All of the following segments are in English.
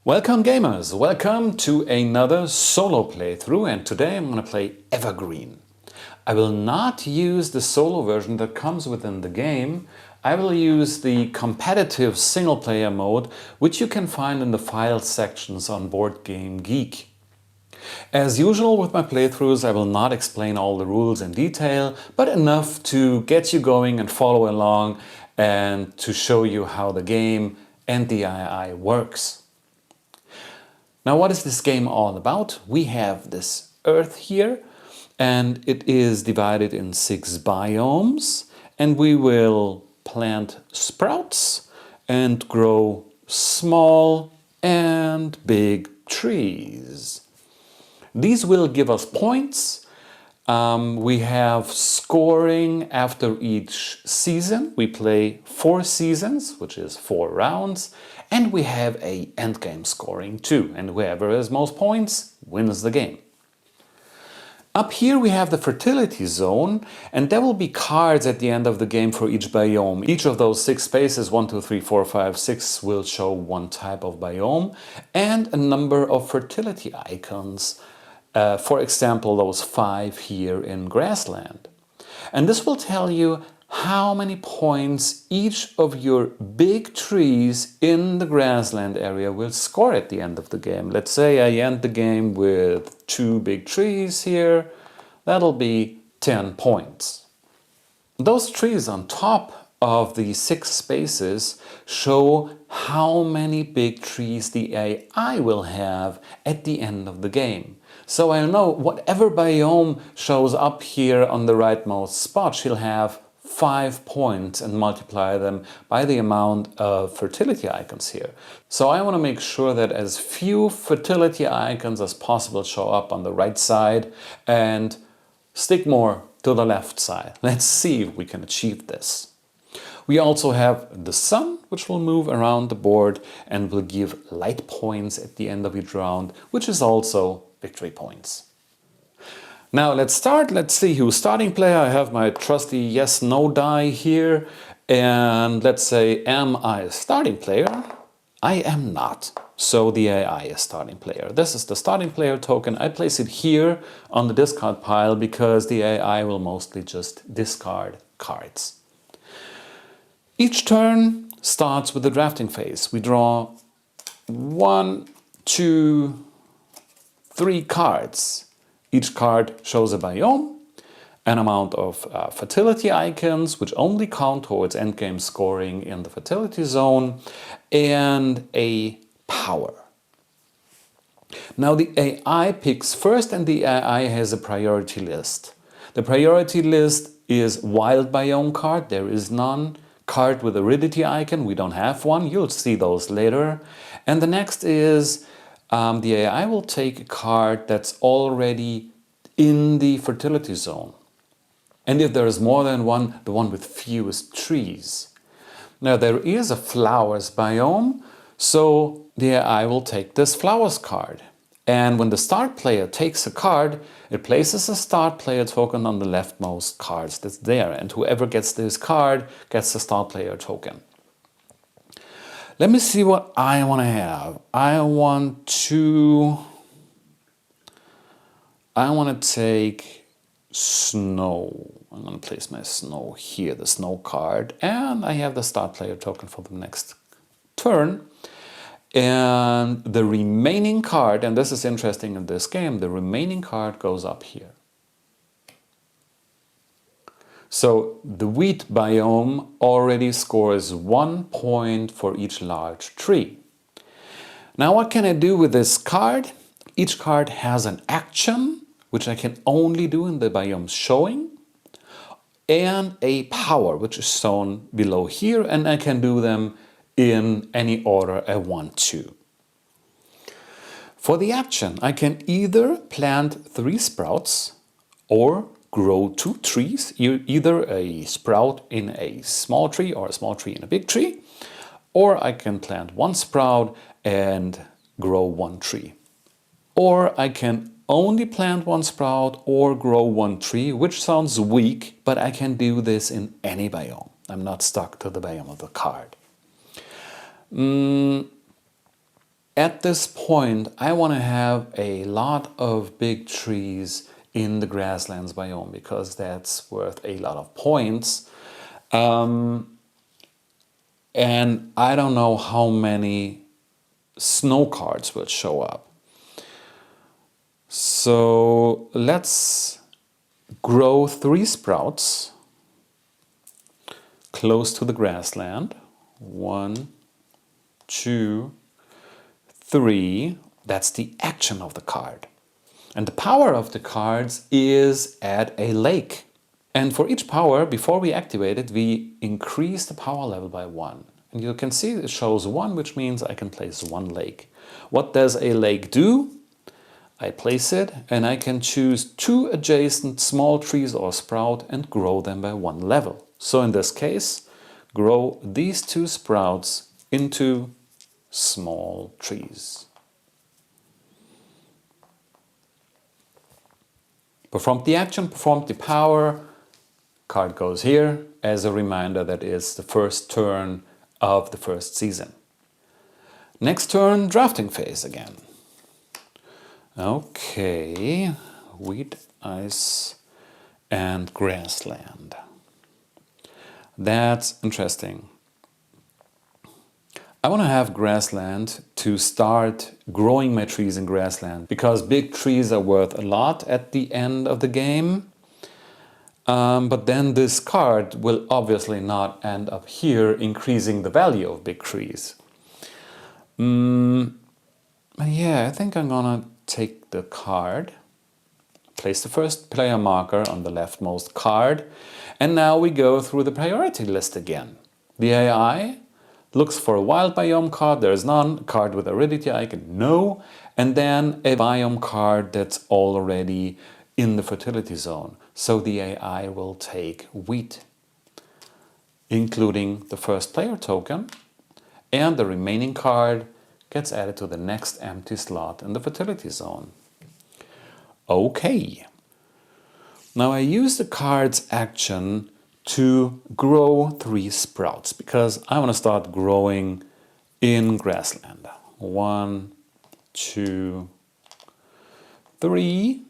Welcome gamers, welcome to another solo playthrough, and today I'm going to play Evergreen. I will not use the solo version that comes within the game. I will use the competitive single player mode, which you can find in the files sections on Boardgamegeek. As usual with my playthroughs, I will not explain all the rules in detail, but enough to get you going and follow along and to show you how the game and the AI works. Now, what is this game all about? We have this Earth here, and it is divided in 6 biomes, and we will plant sprouts and grow small and big trees. These will give us points. We have scoring after each season. We play 4 seasons, which is 4 rounds. And we have a endgame scoring too. And whoever has most points wins the game. Up here we have the fertility zone, and there will be cards at the end of the game for each biome. Each of those 6 spaces, 1, 2, 3, 4, 5, 6, will show one type of biome and a number of fertility icons. For example, those 5 here in grassland. And this will tell you how many points each of your big trees in the grassland area will score at the end of the game. Let's say I end the game with 2 big trees here. That'll be 10 points. Those trees on top of the 6 spaces show how many big trees the AI will have at the end of the game. So I'll know whatever biome shows up here on the rightmost spot, she'll have 5 points and multiply them by the amount of fertility icons here. So I want to make sure that as few fertility icons as possible show up on the right side and stick more to the left side. Let's see if we can achieve this. We also have the sun, which will move around the board and will give light points at the end of each round, which is also victory points. Now let's start. Let's see who's starting player. I have my trusty yes/no die here. And let's say, am I a starting player? I am not. So the AI is starting player. This is the starting player token. I place it here on the discard pile because the AI will mostly just discard cards. Each turn starts with the drafting phase. We draw 1, 2, 3 cards. Each card shows a biome, an amount of fertility icons, which only count towards endgame scoring in the fertility zone, and a power. Now the AI picks first, and the AI has a priority list. The priority list is wild biome card, there is none. Card with aridity icon, we don't have one, you'll see those later. And the next is the AI will take a card that's already in the fertility zone. And if there is more than one, the one with fewest trees. Now there is a flowers biome, so the AI will take this flowers card. And when the start player takes a card, it places a start player token on the leftmost cards that's there. And whoever gets this card gets the start player token. Let me see what I want to have. I want to take snow. I'm going to place my snow here, the snow card. And I have the start player token for the next turn. And the remaining card, and this is interesting in this game, the remaining card goes up here. So the wheat biome already scores 1 point for each large tree. Now what can I do with this card? Each card has an action, which I can only do in the biomes showing, and a power, which is shown below here, and I can do them in any order I want to. For the action, I can either plant 3 sprouts or grow 2 trees, either a sprout in a small tree or a small tree in a big tree, or I can plant 1 sprout and grow 1 tree. Or I can only plant 1 sprout or grow 1 tree, which sounds weak, but I can do this in any biome. I'm not stuck to the biome of the card. at this point, I want to have a lot of big trees in the grasslands biome because that's worth a lot of points. And I don't know how many snow cards will show up. So let's grow 3 sprouts close to the grassland. 1, 2, 3. That's the action of the card. And the power of the cards is add a lake. And for each power, before we activate it, we increase the power level by 1. And you can see it shows 1, which means I can place 1 lake. What does a lake do? I place it and I can choose 2 adjacent small trees or sprout and grow them by 1 level. So in this case, grow these 2 sprouts into small trees. Performed the action, performed the power. Card goes here as a reminder that it's the first turn of the first season. Next turn, drafting phase again. Okay, wheat, ice, and grassland. That's interesting. I want to have grassland to start growing my trees in grassland because big trees are worth a lot at the end of the game. But then this card will obviously not end up here increasing the value of big trees. Yeah, I think I'm gonna take the card, place the first player marker on the leftmost card, and now we go through the priority list again. The AI looks for a wild biome card, there is none, a card with aridity icon, no, and then a biome card that's already in the fertility zone. So the AI will take wheat, including the first player token, and the remaining card gets added to the next empty slot in the fertility zone. Okay. Now I use the card's action to grow 3 sprouts because I want to start growing in grassland. 1, 2, 3.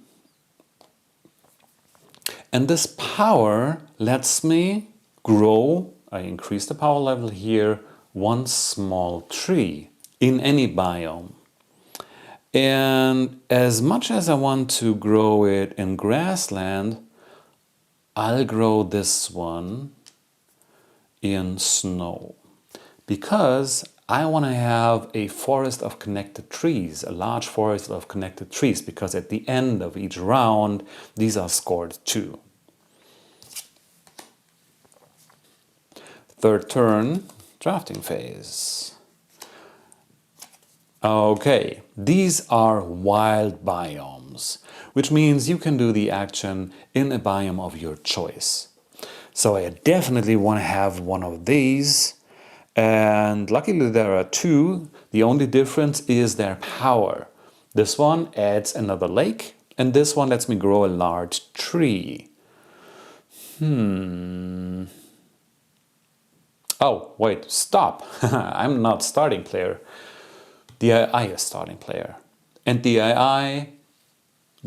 And this power lets me grow, I increase the power level here, 1 small tree in any biome. And as much as I want to grow it in grassland, I'll grow this one in snow because I want to have a forest of connected trees, a large forest of connected trees, because at the end of each round, these are scored too. Third turn, drafting phase. Okay, these are wild biomes, which means you can do the action in a biome of your choice. So I definitely want to have one of these, and luckily there are 2. The only difference is their power. This one adds another lake, and this one lets me grow a large tree. Oh, wait, stop. I'm not starting player. The AI is starting player. And the AI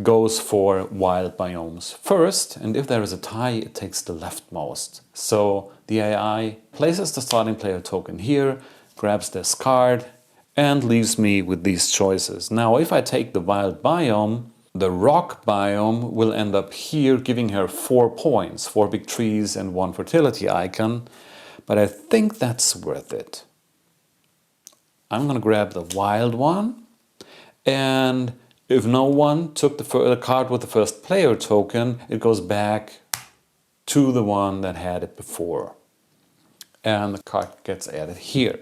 goes for wild biomes first, and if there is a tie, it takes the leftmost. So the AI places the starting player token here, grabs this card, and leaves me with these choices. Now, if I take the wild biome, the rock biome will end up here, giving her 4 points, 4 big trees and 1 fertility icon. But I think that's worth it. I'm going to grab the wild one, and if no one took the card with the first player token, it goes back to the one that had it before. And the card gets added here.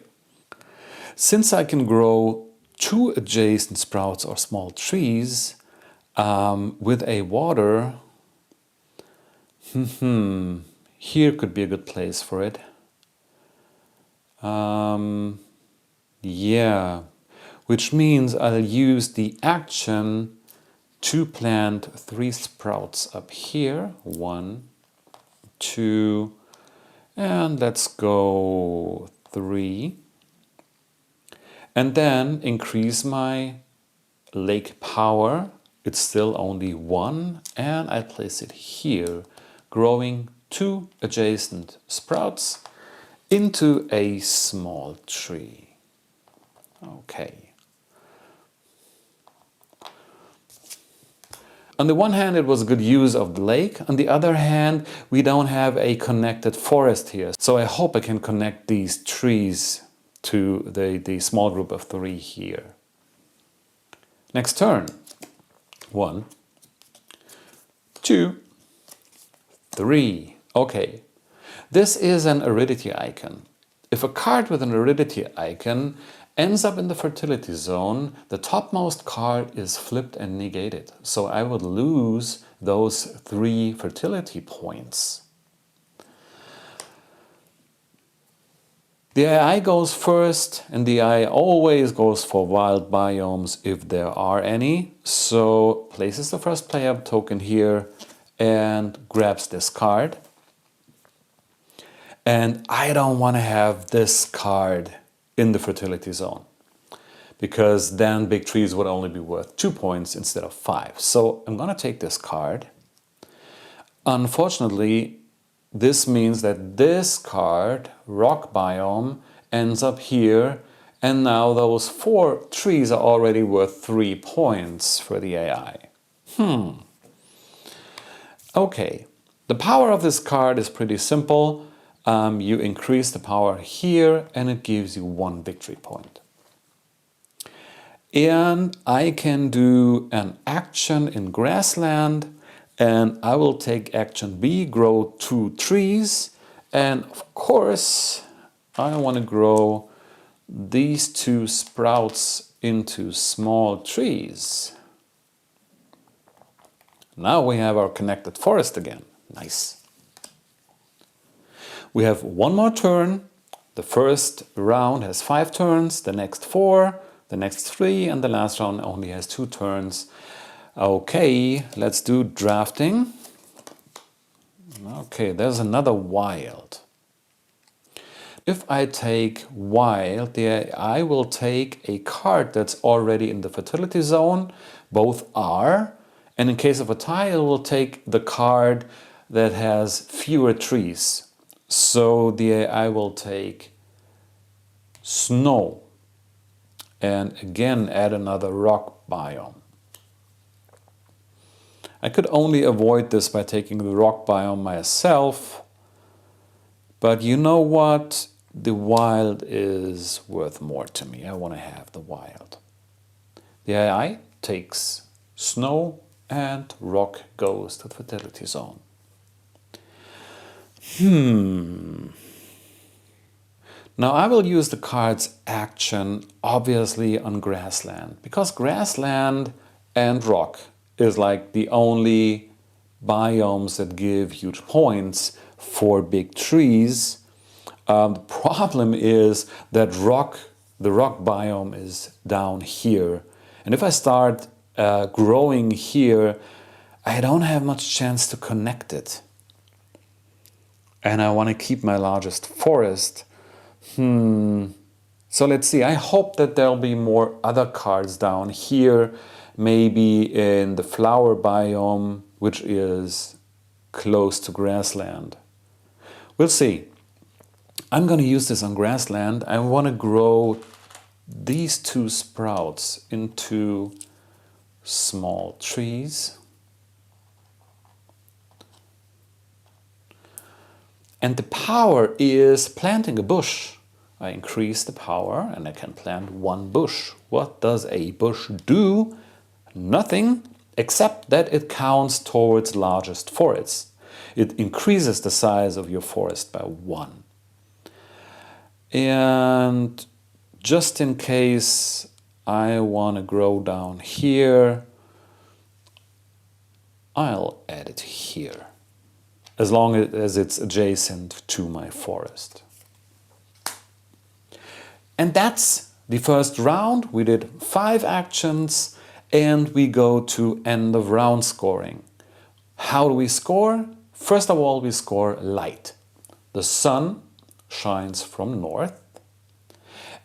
Since I can grow 2 adjacent sprouts or small trees with a water, here could be a good place for it. Yeah, which means I'll use the action to plant 3 sprouts up here. 1, 2, and let's go 3. and then increase my lake power. It's still only 1, and I place it here, growing 2 adjacent sprouts into a small tree. Okay. On the one hand, it was a good use of the lake. On the other hand, we don't have a connected forest here. So I hope I can connect these trees to the small group of 3 here. Next turn. 1, 2, 3. Okay. This is an aridity icon. If a card with an aridity icon ends up in the fertility zone, the topmost card is flipped and negated. So I would lose those 3 fertility points. The AI goes first, and the AI always goes for wild biomes if there are any. So places the first player token here and grabs this card. And I don't want to have this card in the fertility zone, because then big trees would only be worth 2 points instead of 5. So I'm going to take this card. Unfortunately, this means that this card, rock biome, ends up here, and now those 4 trees are already worth 3 points for the AI. Okay, the power of this card is pretty simple. You increase the power here and it gives you 1 victory point. And I can do an action in grassland, and I will take action B, grow 2 trees, and of course I want to grow these 2 sprouts into small trees. Now we have our connected forest again. Nice. We have 1 more turn. The first round has 5 turns, the next 4, the next 3, and the last round only has 2 turns. Okay, let's do drafting. Okay, there's another wild. If I take wild, I will take a card that's already in the fertility zone. Both are. And in case of a tie, it will take the card that has fewer trees. So the AI will take snow and again add another rock biome. I could only avoid this by taking the rock biome myself, but you know what? The wild is worth more to me. I want to have the wild. The AI takes snow and rock goes to the fertility zone. Now I will use the card's action obviously on grassland, because grassland and rock is like the only biomes that give huge points for big trees. The problem is that the rock biome is down here. And if I start growing here, I don't have much chance to connect it. And I want to keep my largest forest. So let's see. I hope that there'll be more other cards down here, maybe in the flower biome, which is close to grassland. We'll see. I'm going to use this on grassland. I want to grow these 2 sprouts into small trees. And the power is planting a bush. I increase the power and I can plant 1 bush. What does a bush do? Nothing, except that it counts towards largest forests. It increases the size of your forest by 1. And just in case I want to grow down here, I'll add it here, as long as it's adjacent to my forest. And that's the first round. We did 5 actions and we go to end of round scoring. How do we score? First of all, we score light. The sun shines from north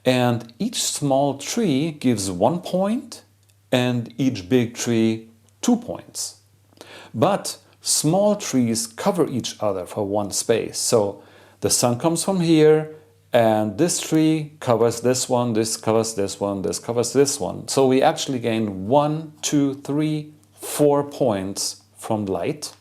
And each small tree gives 1 point and each big tree 2 points. But small trees cover each other for one space. So the sun comes from here, and this tree covers this one, this covers this one, this covers this one. So we actually gain 1, 2, 3, 4 points from light.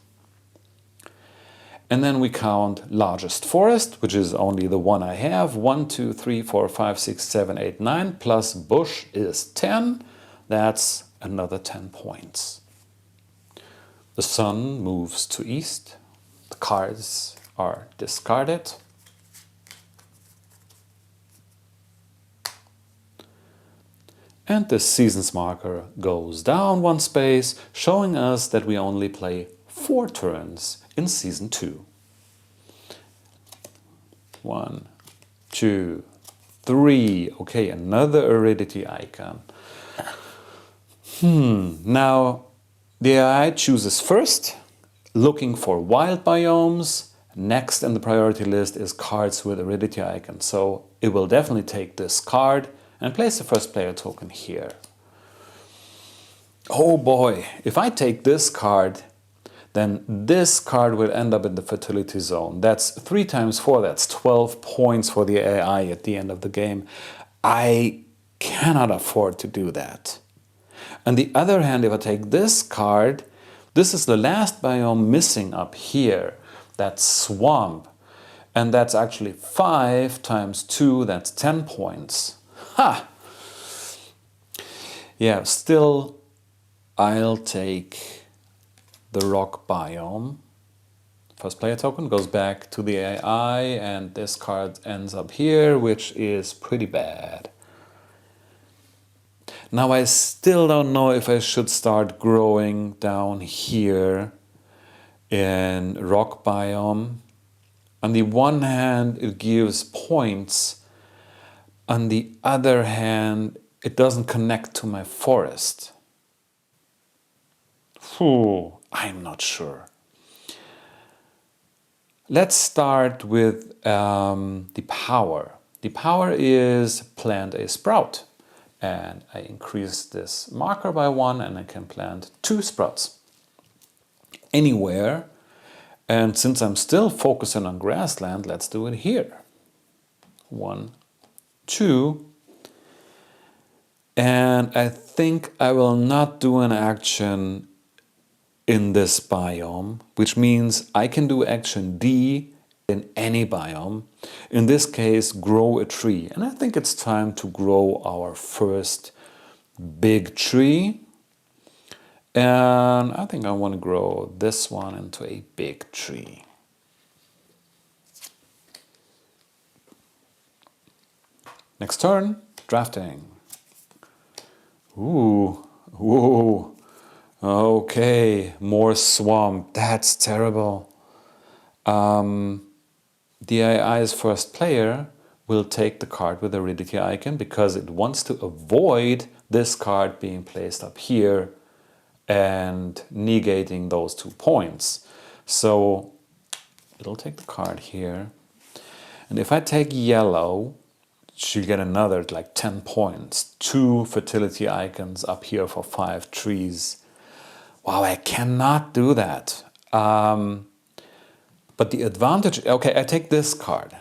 And then we count largest forest, which is only the one I have. 1, 2, 3, 4, 5, 6, 7, 8, 9, plus bush is 10. That's another 10 points. The sun moves to east. The cards are discarded. And the seasons marker goes down 1 space, showing us that we only play 4 turns in season 2. 1, 2, 3. Okay, another aridity icon. Now the AI chooses first, looking for wild biomes. Next in the priority list is cards with aridity icons. So it will definitely take this card and place the first player token here. Oh boy, if I take this card, then this card will end up in the fertility zone. That's 3 times 4, that's 12 points for the AI at the end of the game. I cannot afford to do that. On the other hand, if I take this card, this is the last biome missing up here. That's swamp. And that's actually 5 times 2, that's 10 points. Ha! Yeah, still, I'll take the rock biome. First player token goes back to the AI, and this card ends up here, which is pretty bad. Now I still don't know if I should start growing down here in rock biome. On the one hand, it gives points. On the other hand, it doesn't connect to my forest. I'm not sure. Let's start with the power. The power is plant a sprout. And I increase this marker by 1 and I can plant 2 sprouts anywhere. And since I'm still focusing on grassland, let's do it here. 1, 2. And I think I will not do an action in this biome, which means I can do action D in any biome. In this case, grow a tree. And I think it's time to grow our first big tree. And I think I want to grow this one into a big tree. Next turn, drafting. Ooh, whoa. Okay, more swamp. That's terrible. The AI's first player will take the card with the aridity icon because it wants to avoid this card being placed up here and negating those 2 points. So it'll take the card here. And if I take yellow, she'll get another like 10 points. 2 fertility icons up here for 5 trees. Wow, I cannot do that. But the advantage, okay, I take this card.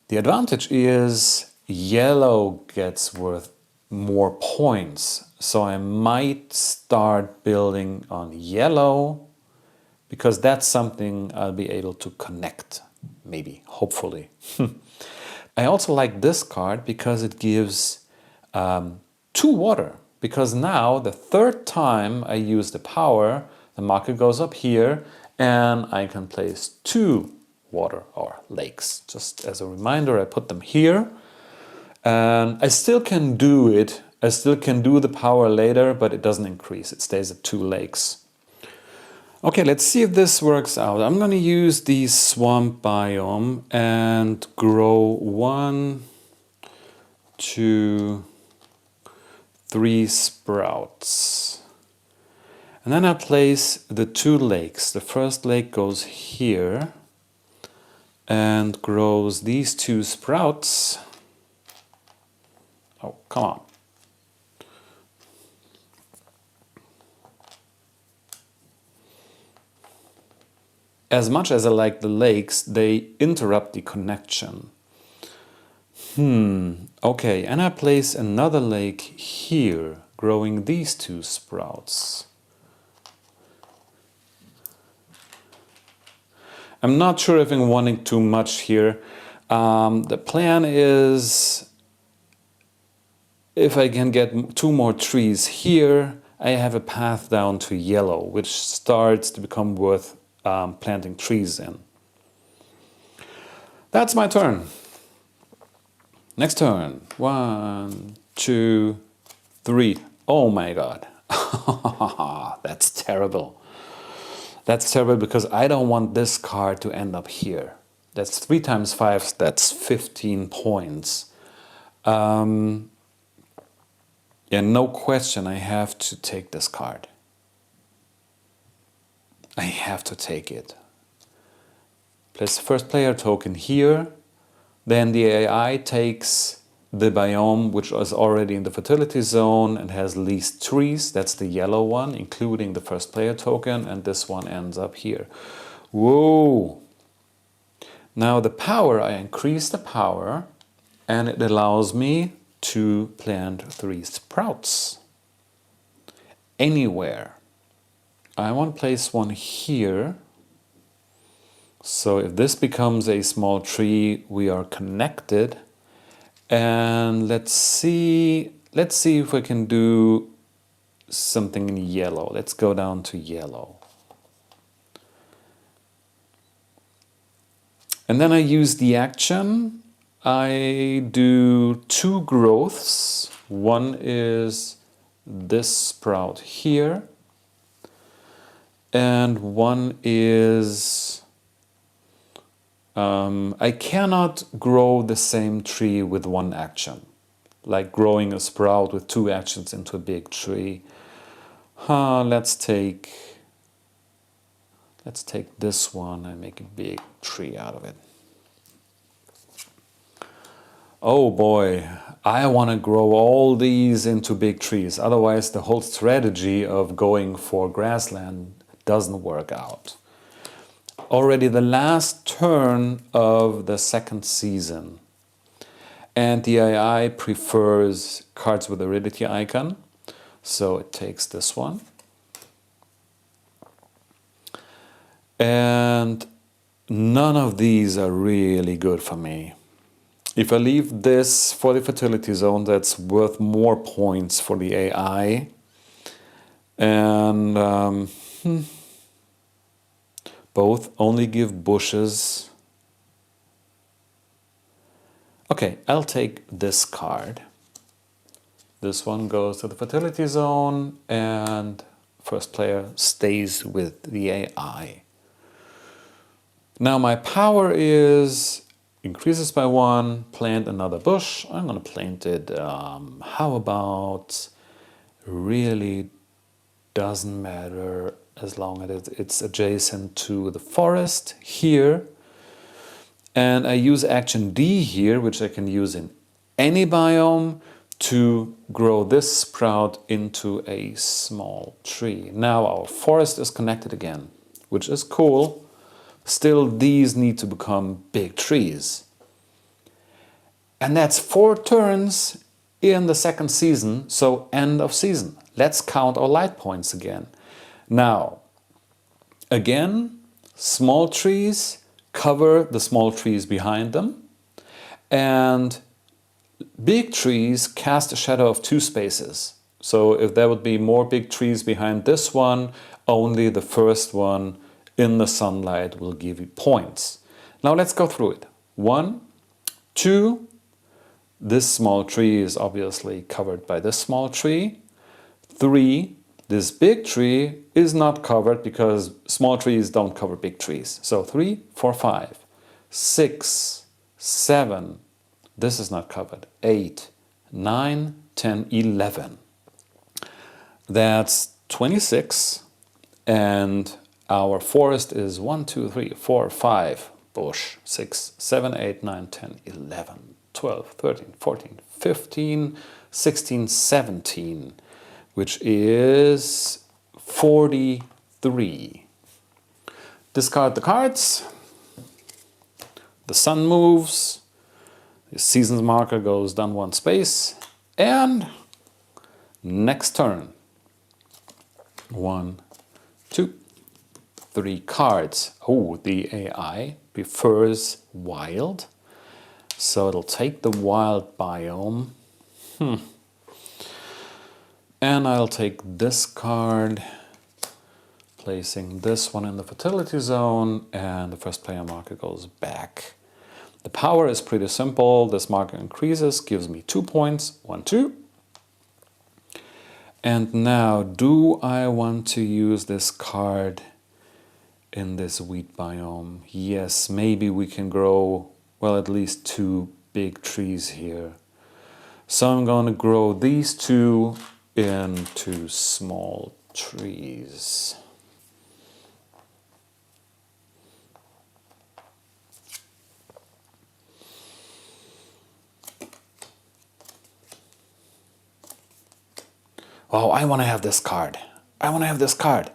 The advantage is yellow gets worth more points. So I might start building on yellow because that's something I'll be able to connect, maybe, hopefully. I also like this card because it gives 2 water. Because now, the 3rd time I use the power, the marker goes up here and I can place 2 water or lakes. Just as a reminder, I put them here. And I still can do it. I still can do the power later, but it doesn't increase. It stays at 2 lakes. Okay, let's see if this works out. I'm going to use the swamp biome and grow 1, 2, 3 sprouts. And then I place the 2 lakes. The first lake goes here. and grows these 2 sprouts. Oh, come on. As much as I like the lakes, they interrupt the connection. Okay, and I place another lake here, growing these 2 sprouts. I'm not sure if I'm wanting too much here. The plan is, if I can get 2 more trees here, I have a path down to yellow, which starts to become worth planting trees in. That's my turn. Next turn. 1, 2, 3. Oh my god. That's terrible. That's terrible because I don't want this card to end up here. That's 3 times 5, that's 15 points. Yeah, no question, I have to take this card. I have to take it. Place the first player token here. Then the AI takes the biome which is already in the fertility zone and has least trees. That's the yellow one, including the first player token, and this one ends up here. Whoa! Now the power, I increase the power, and it allows me to plant 3 sprouts. Anywhere. I want to place one here. So if this becomes a small tree, we are connected. And let's see if we can do something in yellow. Let's go down to yellow. And then I use the action. I do 2 growths. One is this sprout here. And one is... I cannot grow the same tree with 1 action. Like growing a sprout with 2 actions into a big tree. Let's take this one and make a big tree out of it. Oh boy, I want to grow all these into big trees. Otherwise the whole strategy of going for grassland doesn't work out. Already the last turn of the 2nd season. And the AI prefers cards with aridity icon. So it takes this one. And none of these are really good for me. If I leave this for the fertility zone, that's worth more points for the AI. And both only give bushes. Okay, I'll take this card. This one goes to the fertility zone and first player stays with the AI. Now my power is increases by 1, plant another bush. I'm going to plant it, how about, really doesn't matter as long as it's adjacent to the forest here. And I use action D here, which I can use in any biome, to grow this sprout into a small tree. Now our forest is connected again, which is cool. Still, these need to become big trees. And that's 4 turns in the 2nd season, so end of season. Let's count our light points again. Now, again, small trees cover the small trees behind them, and big trees cast a shadow of 2 spaces. So if there would be more big trees behind this one, only the first one in the sunlight will give you points. Now let's go through it. 1, 2, this small tree is obviously covered by this small tree. 3, this big tree is not covered because small trees don't cover big trees. So 3, 4, 5, 6, 7, this is not covered. 8, 9, 10, 11. That's 26, and our forest is 1, 2, 3, 4, 5. bush. 6, 7, 8, 9, 10, 11, 12, 13, 14, 15, 16, 17, which is 43. Discard the cards. The sun moves. The season's marker goes down 1 space. And next turn. 1, 2, 3 cards. Oh, the AI prefers wild. So it'll take the wild biome. And I'll take this card, placing this one in the fertility zone, and the first player marker goes back. The power is pretty simple. This marker increases, gives me 2 points. 1, 2. And now, do I want to use this card in this wheat biome? Yes, maybe we can grow, well, at least 2 big trees here. So I'm going to grow these 2 into small trees. Oh, I want to have this card. I want to have this card.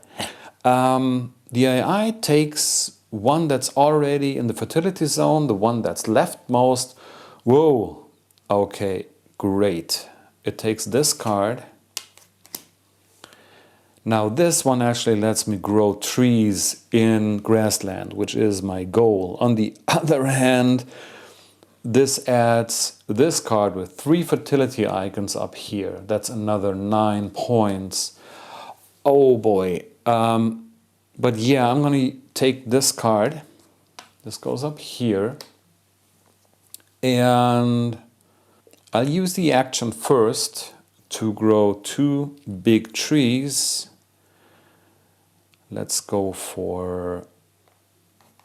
The AI takes one that's already in the fertility zone, the one that's leftmost. Whoa, okay, great. It takes this card. Now this one actually lets me grow trees in grassland, which is my goal. On the other hand, this adds this card with 3 fertility icons up here. That's another 9 points. Oh boy. But yeah, I'm going to take this card. This goes up here. And I'll use the action first to grow 2 big trees. Let's go for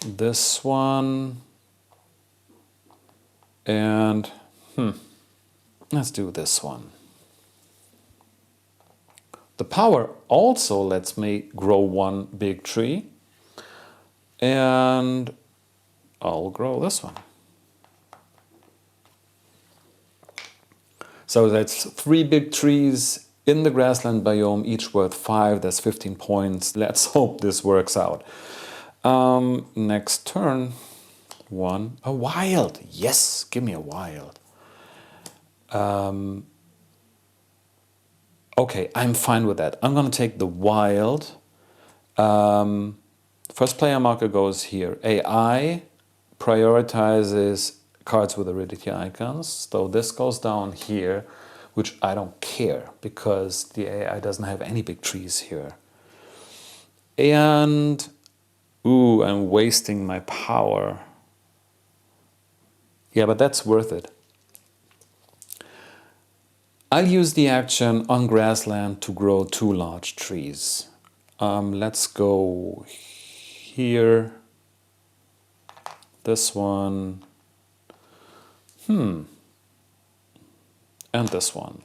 this one. And let's do this one. The power also lets me grow 1 big tree. And I'll grow this one. So that's 3 big trees in the grassland biome, each worth 5. That's 15 points. Let's hope this works out. Next turn. 1. A wild. Yes, give me a wild. Okay, I'm fine with that. I'm going to take the wild. First player marker goes here. AI prioritizes cards with aridity icons. So this goes down here, which I don't care because the AI doesn't have any big trees here. And, ooh, I'm wasting my power. Yeah, but that's worth it. I'll use the action on grassland to grow 2 large trees. Let's go here. This one. And this one.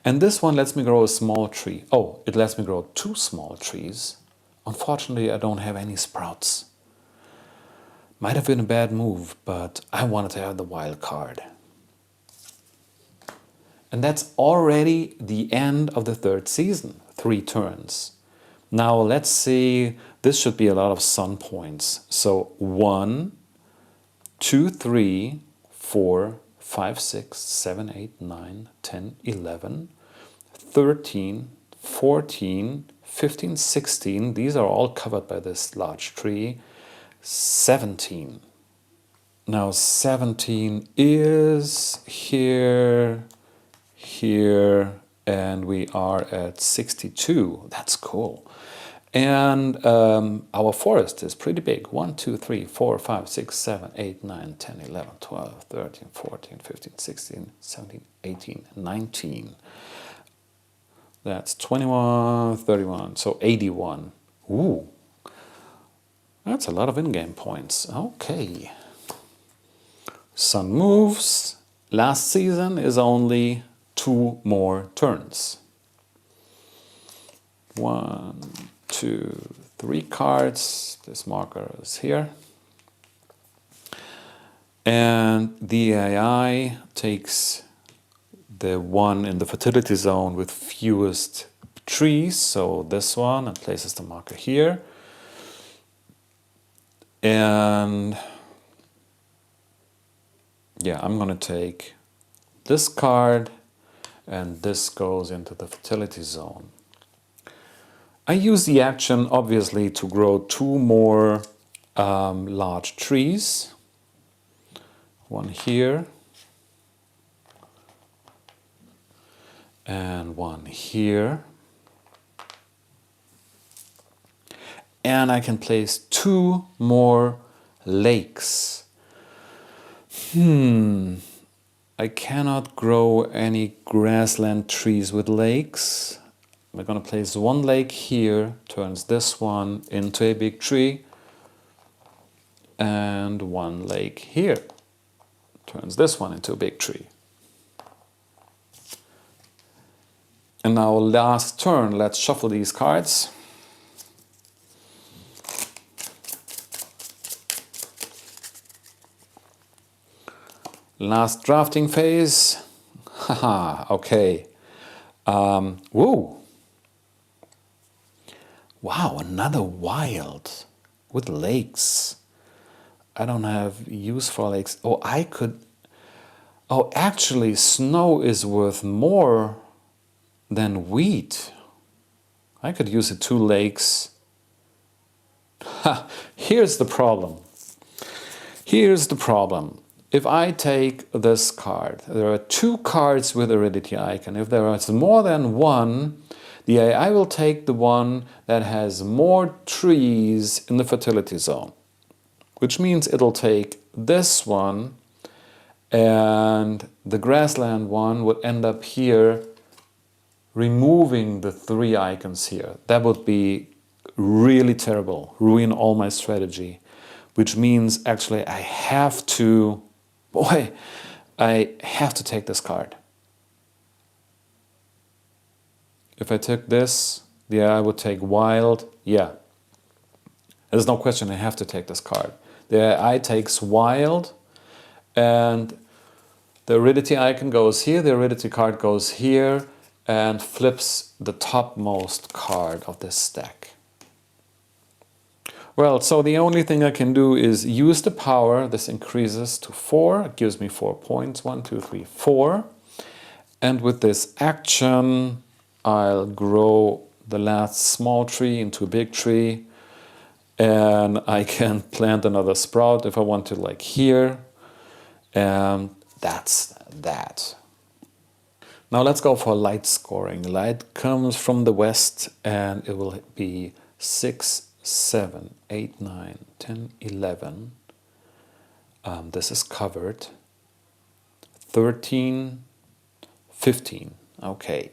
And this one lets me grow a small tree. Oh, it lets me grow 2 small trees. Unfortunately, I don't have any sprouts. Might have been a bad move, but I wanted to have the wild card. And that's already the end of the 3rd season. 3 turns. Now let's see, this should be a lot of sun points. So 1, 2, 3, 4, 5, 6, 7, 8, 9, 10, 11, 13, 14, 15, 16. These are all covered by this large tree. 17. Now 17 is here, here, and we are at 62. That's cool. And our forest is pretty big. 1, 2, 3, 4, 5, 6, 7, 8, 9, 10, 11, 12, 13, 14, 15, 16, 17, 18, 19. That's 21, 31, so 81. Ooh, that's a lot of in-game points. Okay. Sun moves. Last season is only 2 more turns. 1, 2, 3 cards. This marker is here. And the AI takes the one in the fertility zone with fewest trees, so this one, and places the marker here. And yeah, I'm going to take this card, and this goes into the fertility zone. I use the action, obviously, to grow 2 more large trees. One here, and one here. And I can place 2 more lakes. I cannot grow any grassland trees with lakes. We're going to place 1 lake here, turns this one into a big tree. And 1 lake here, turns this one into a big tree. And now last turn, let's shuffle these cards. Last drafting phase. Haha, okay. Woo! Wow, another wild with lakes. I don't have use for lakes. Oh, I could... Oh, actually, snow is worth more than wheat. I could use the 2 lakes. Ha! Here's the problem. Here's the problem. If I take this card, there are 2 cards with Aridity icon. If there is more than 1, the AI will take the one that has more trees in the fertility zone. Which means it'll take this one, and the grassland one would end up here, removing the 3 icons here. That would be really terrible, ruin all my strategy. Which means actually I have to... Boy, I have to take this card. If I took this, the AI would take wild. Yeah, there's no question I have to take this card. The AI takes wild, and the Aridity icon goes here, the Aridity card goes here, and flips the topmost card of this stack. Well, so the only thing I can do is use the power. This increases to 4. It gives me 4 points. 1, 2, 3, 4. And with this action, I'll grow the last small tree into a big tree. And I can plant another sprout if I want to, like here. And that's that. Now let's go for light scoring. Light comes from the west, and it will be 6, 7, 8, 9, 10, 11. This is covered. 13, 15. Okay,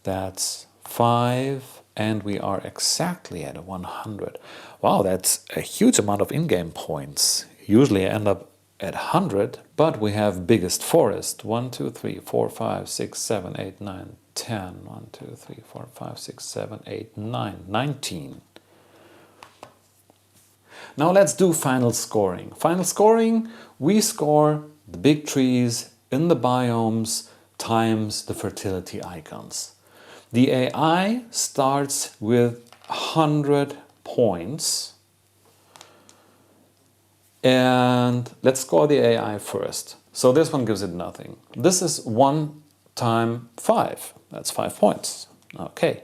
that's 5, and we are exactly at 100. Wow, that's a huge amount of in-game points. Usually I end up at 100, but we have biggest forest. 1, 2, 3, 4, 5, 6, 7, 8, 9, 10. 1, 2, 3, 4, 5, 6, 7, 8, 9, 19. Now let's do final scoring. Final scoring, we score the big trees in the biomes times the fertility icons. The AI starts with 100 points. And let's score the AI first. So this one gives it nothing. This is 1 times 5. That's 5 points. Okay.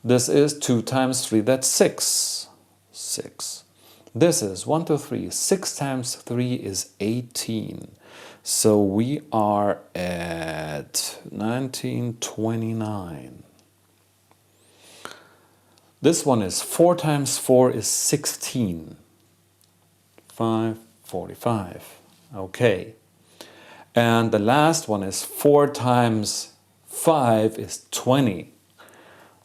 This is 2 times 3. That's 6. 6. This is 1, 2, 3. 6 times 3 is 18. So we are at 1929. This one is 4 times 4 is 16. 545. Okay. And the last one is 4 times 5 is 20.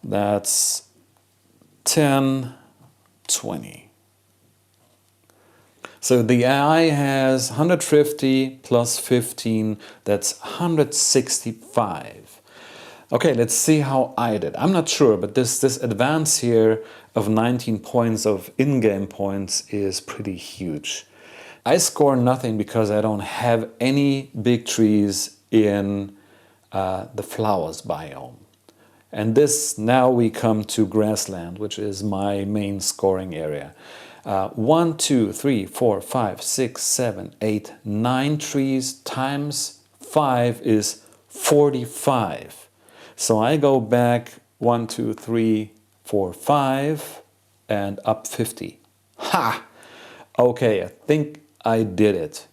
That's 1020. So the AI has 150 plus 15, that's 165. Okay, let's see how I did. I'm not sure, but this advance here of 19 points of in-game points is pretty huge. I score nothing because I don't have any big trees in the flowers biome. And this, now we come to grassland, which is my main scoring area. 1, 2, 3, 4, 5, 6, 7, 8, 9 trees times 5 is 45. So I go back 1, 2, 3, 4, 5 and up 50. Ha! Okay, I think I did it.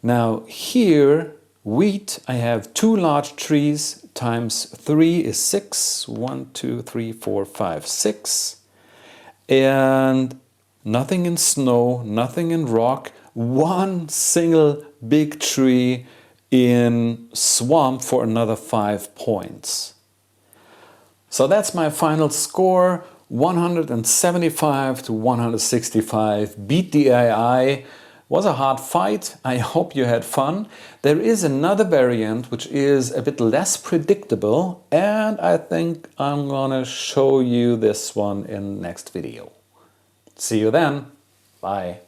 Now here, wheat, I have 2 large trees times 3 is 6. 1, 2, 3, 4, 5, 6. And nothing in snow, nothing in rock, 1 single big tree in swamp for another 5 points. So that's my final score, 175 to 165. Beat the AI. Was a hard fight. I hope you had fun. There is another variant which is a bit less predictable, and I think I'm gonna show you this one in the next video. See you then. Bye.